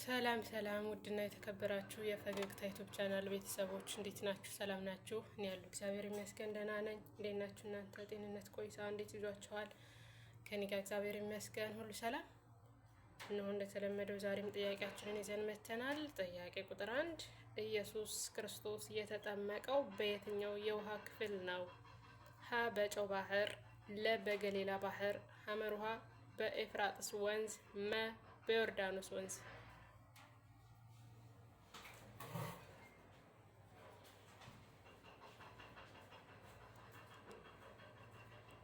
ሰላም ውድና የተከበራችሁ የፈገግታ ዩቲዩብ ቻናል ቤተሰቦች እንዴት ናችሁ? ሰላም ናችሁ? እኔ ያለው እግዚአብሔር ይመስገን ደህና ነኝ። እንዴት ናችሁ እናንተ? ጤንነት ቆይታ እንዴት ይዟችኋል? ከኔ ጋር እግዚአብሔር ይመስገን ሁሉ ሰላም ነው። እንደተለመደው ዛሬም ጥያቄያችንን ይዘን መጥተናል። ጥያቄ ቁጥር 1 ኢየሱስ ክርስቶስ የተጠመቀው በየትኛው የውሃ ክፍል ነው? ሀ በጨው ባህር፣ ለ በገሊላ ባህር፣ ሐመሩሃ በኤፍራጥስ ወንዝ፣ መ በዮርዳኖስ ወንዝ።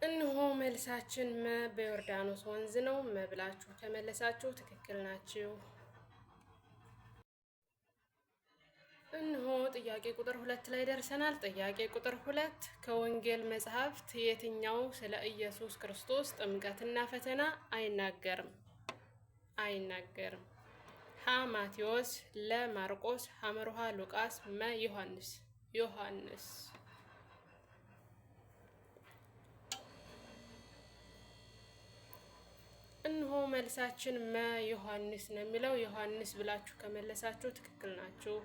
እነሆ መልሳችን መ በዮርዳኖስ ወንዝ ነው። መብላችሁ ከመለሳችሁ ትክክል ናችሁ። እነሆ ጥያቄ ቁጥር 2 ላይ ደርሰናል። ጥያቄ ቁጥር 2 ከወንጌል መጽሐፍት የትኛው ስለ ኢየሱስ ክርስቶስ ጥምቀትና ፈተና አይናገርም? ሀ ማቴዎስ፣ ለ ማርቆስ፣ ሐመሩሃ ሉቃስ፣ መ ዮሐንስ። እነሆ መልሳችን መ ዮሐንስ ነው የሚለው። ዮሐንስ ብላችሁ ከመለሳችሁ ትክክል ናችሁ።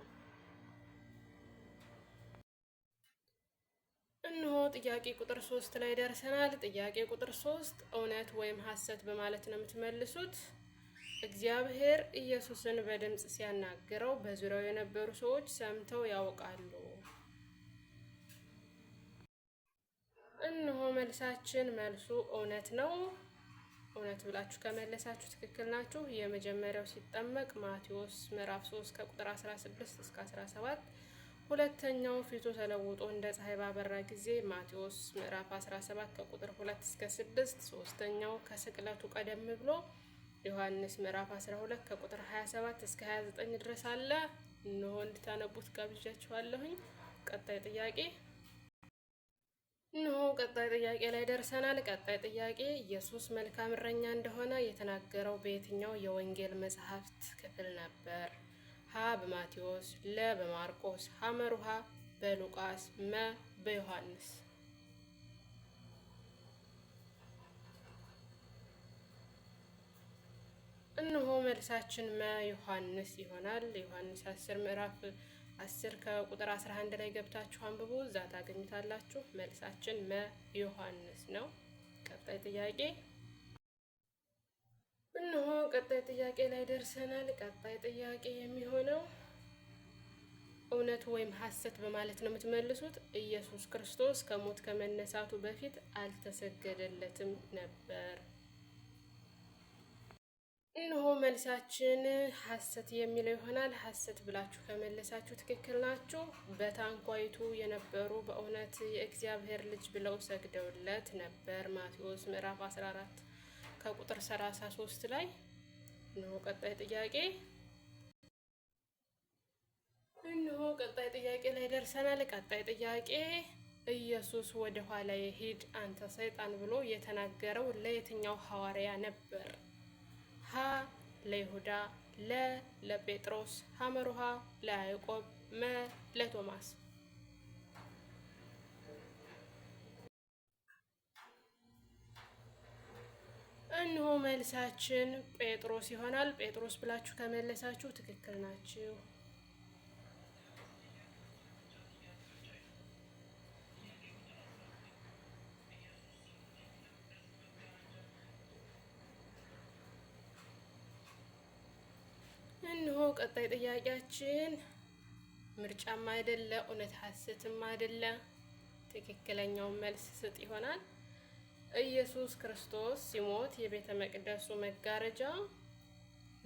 እነሆ ጥያቄ ቁጥር 3 ላይ ደርሰናል። ጥያቄ ቁጥር 3 እውነት ወይም ሐሰት በማለት ነው የምትመልሱት። እግዚአብሔር ኢየሱስን በድምጽ ሲያናግረው በዙሪያው የነበሩ ሰዎች ሰምተው ያውቃሉ? እነሆ መልሳችን መልሱ እውነት ነው። እውነት ብላችሁ ከመለሳችሁ ትክክል ናችሁ። የመጀመሪያው ሲጠመቅ ማቴዎስ ምዕራፍ 3 ከቁጥር 16 እስከ 17፣ ሁለተኛው ፊቱ ተለውጦ እንደ ፀሐይ ባበራ ጊዜ ማቴዎስ ምዕራፍ 17 ከቁጥር 2 እስከ 6፣ ሶስተኛው ከስቅለቱ ቀደም ብሎ ዮሐንስ ምዕራፍ 12 ከቁጥር 27 እስከ 29 ድረስ አለ። እነሆ እንድታነቡት ጋብዣችኋለሁኝ። ቀጣይ ጥያቄ ላይ ደርሰናል። ቀጣይ ጥያቄ ኢየሱስ መልካም እረኛ እንደሆነ የተናገረው በየትኛው የወንጌል መጽሐፍት ክፍል ነበር? ሀ በማቴዎስ፣ ለ በማርቆስ፣ ሐመሩሃ በሉቃስ፣ መ በዮሐንስ። እነሆ መልሳችን መ ዮሐንስ ይሆናል። ዮሐንስ 10 ምዕራፍ 10 ከቁጥር 11 ላይ ገብታችሁ አንብቡ፣ እዛ ታገኙታላችሁ። መልሳችን መ ዮሐንስ ነው። ቀጣይ ጥያቄ ላይ ደርሰናል። ቀጣይ ጥያቄ የሚሆነው እውነት ወይም ሐሰት በማለት ነው የምትመልሱት። ኢየሱስ ክርስቶስ ከሞት ከመነሳቱ በፊት አልተሰገደለትም ነበር? እነሆ መልሳችን ሐሰት የሚለው ይሆናል። ሐሰት ብላችሁ ከመለሳችሁ ትክክል ናችሁ። በታንኳይቱ የነበሩ በእውነት የእግዚአብሔር ልጅ ብለው ሰግደውለት ነበር። ማቴዎስ ምዕራፍ 14 ከቁጥር 33 ላይ። እነሆ ቀጣይ ጥያቄ ላይ ደርሰናል። ቀጣይ ጥያቄ ኢየሱስ ወደ ኋላ ሂድ አንተ ሰይጣን ብሎ የተናገረው ለየትኛው ሐዋርያ ነበር? ሀ ለይሁዳ፣ ለ ለጴጥሮስ፣ ሐመሩሃ ለያዕቆብ፣ መ ለቶማስ። እነሆ መልሳችን ጴጥሮስ ይሆናል። ጴጥሮስ ብላችሁ ከመለሳችሁ ትክክል ናችሁ። እነሆ ቀጣይ ጥያቄያችን ምርጫም አይደለ እውነት ሐሰትም አይደለ፣ ትክክለኛውን መልስ ስጥ ይሆናል። ኢየሱስ ክርስቶስ ሲሞት የቤተ መቅደሱ መጋረጃ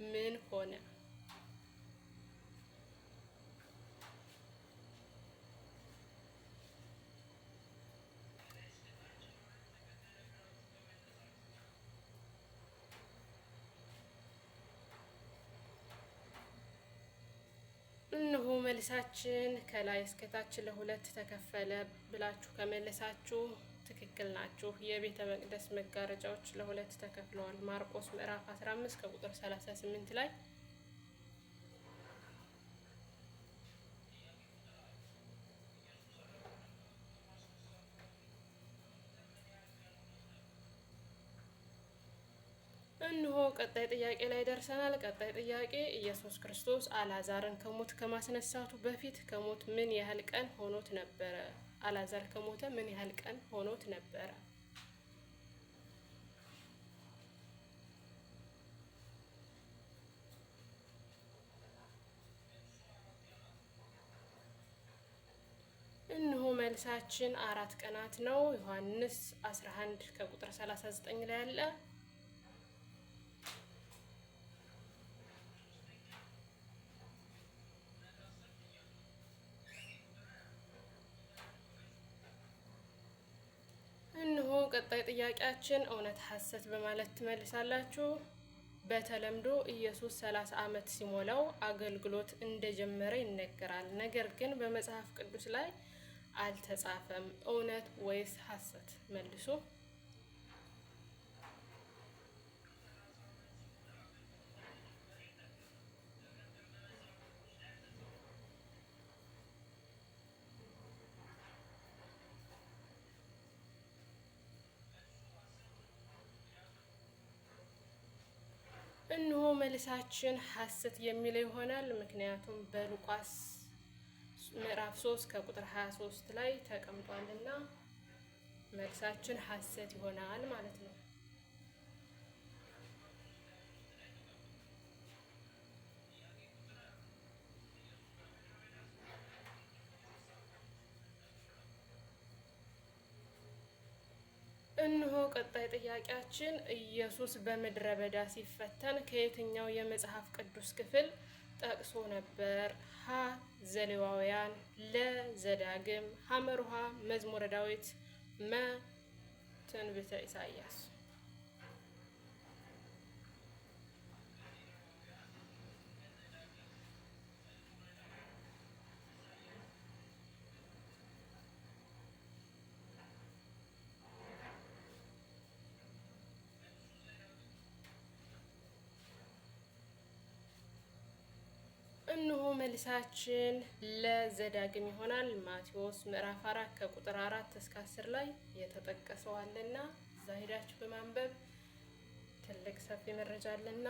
ምን ሆነ? እነሆ መልሳችን ከላይ እስከታች ለሁለት ተከፈለ ብላችሁ ከመለሳችሁ ትክክል ናችሁ። የቤተ መቅደስ መጋረጃዎች ለሁለት ተከፍለዋል። ማርቆስ ምዕራፍ 15 ከቁጥር 38 ላይ። እነሆ እንሆ ቀጣይ ጥያቄ ላይ ደርሰናል። ቀጣይ ጥያቄ ኢየሱስ ክርስቶስ አልዓዛርን ከሞት ከማስነሳቱ በፊት ከሞት ምን ያህል ቀን ሆኖት ነበረ? አልዓዛር ከሞተ ምን ያህል ቀን ሆኖት ነበረ? እንሆ መልሳችን 4 ቀናት ነው። ዮሐንስ 11 ከቁጥር 39 ላይ አለ። እንሆ ቀጣይ ጥያቄያችን እውነት ሐሰት በማለት ትመልሳላችሁ። በተለምዶ ኢየሱስ 30 ዓመት ሲሞላው አገልግሎት እንደጀመረ ይነገራል። ነገር ግን በመጽሐፍ ቅዱስ ላይ አልተጻፈም። እውነት ወይስ ሐሰት? መልሱ። እንሆ መልሳችን ሐሰት የሚለው ይሆናል። ምክንያቱም በሉቃስ ምዕራፍ 3 ከቁጥር 23 ላይ ተቀምጧልና መልሳችን ሐሰት ይሆናል ማለት ነው። እንሆ ቀጣይ ጥያቄያችን ኢየሱስ በምድረ በዳ ሲፈተን ከየትኛው የመጽሐፍ ቅዱስ ክፍል ጠቅሶ ነበር? ሀ ዘሌዋውያን፣ ለ ዘዳግም፣ ሐመሩሃ መዝሙረ ዳዊት፣ መ ትንቢተ ኢሳይያስ። እንሆ መልሳችን ለዘዳግም ይሆናል። ማቴዎስ ምዕራፍ 4 ከቁጥር 4 እስከ 10 ላይ የተጠቀሰው አለና እዛ ሄዳችሁ በማንበብ ትልቅ ሰፊ መረጃ አለና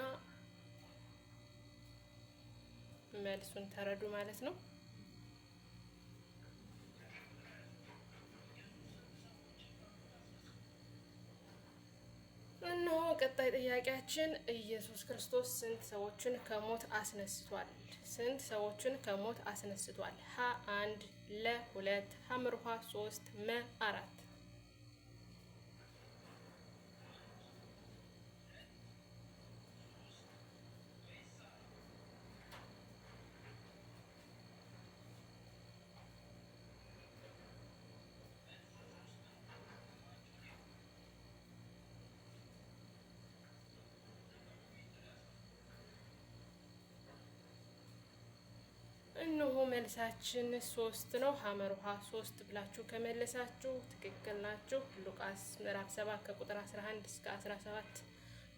መልሱን ተረዱ ማለት ነው። እንሆ ቀጣይ ጥያቄያችን ኢየሱስ ክርስቶስ ስንት ሰዎችን ከሞት አስነስቷል? ስንት ሰዎችን ከሞት አስነስቷል? ሀ 1፣ ለ 2፣ ሐመሩሃ 3፣ መ 4። እንሆ መልሳችን 3 ነው። ሐመሩሃ 3 ብላችሁ ከመለሳችሁ ትክክል ናችሁ። ሉቃስ ምዕራፍ 7 ከቁጥር 11 እስከ 17፣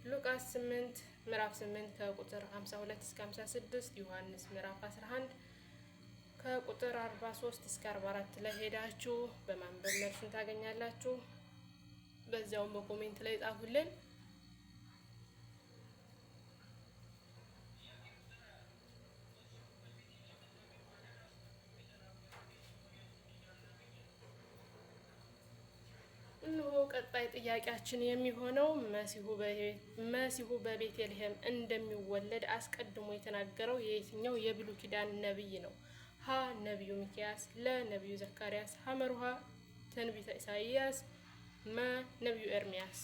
ሉቃስ 8 ምዕራፍ 8 ከቁጥር 52 እስከ 56፣ ዮሐንስ ምዕራፍ 11 ከቁጥር 43 እስከ 44 ላይ ሄዳችሁ በማንበብ መልሱን ታገኛላችሁ። በዚያውም በኮሜንት ላይ ጻፉልን። እንሆ ቀጣይ ጥያቄያችን የሚሆነው መሲሁ በቤተልሔም እንደሚወለድ አስቀድሞ የተናገረው የየትኛው የብሉይ ኪዳን ነብይ ነው? ሀ ነቢዩ ሚክያስ፣ ለ ነቢዩ ዘካርያስ፣ ሐመሩሃ ትንቢተ ኢሳይያስ፣ መ ነቢዩ ኤርሚያስ።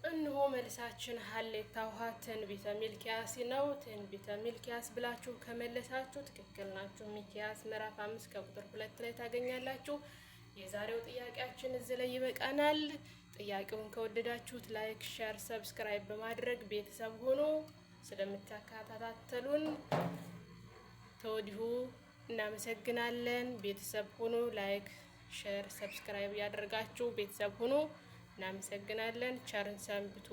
እንሆ መልሳችን ሀሌታ ውሃ ትንቢተ ሚልኪያስ ነው። ትንቢተ ሚልኪያስ ብላችሁ ከመለሳችሁ ትክክል ናችሁ። ሚልኪያስ ምዕራፍ 5 ከቁጥር 2 ላይ ታገኛላችሁ። የዛሬው ጥያቄያችን እዚህ ላይ ይበቃናል። ጥያቄውን ከወደዳችሁት ላይክ፣ ሼር፣ ሰብስክራይብ በማድረግ ቤተሰብ ሆኖ ስለምታከታተሉን ተወዲሁ እናመሰግናለን። ቤተሰብ ሆኖ ላይክ፣ ሼር፣ ሰብስክራይብ ያደርጋችሁ ቤተሰብ ሆኖ እናመሰግናለን። ቸርን ሰንብቱ።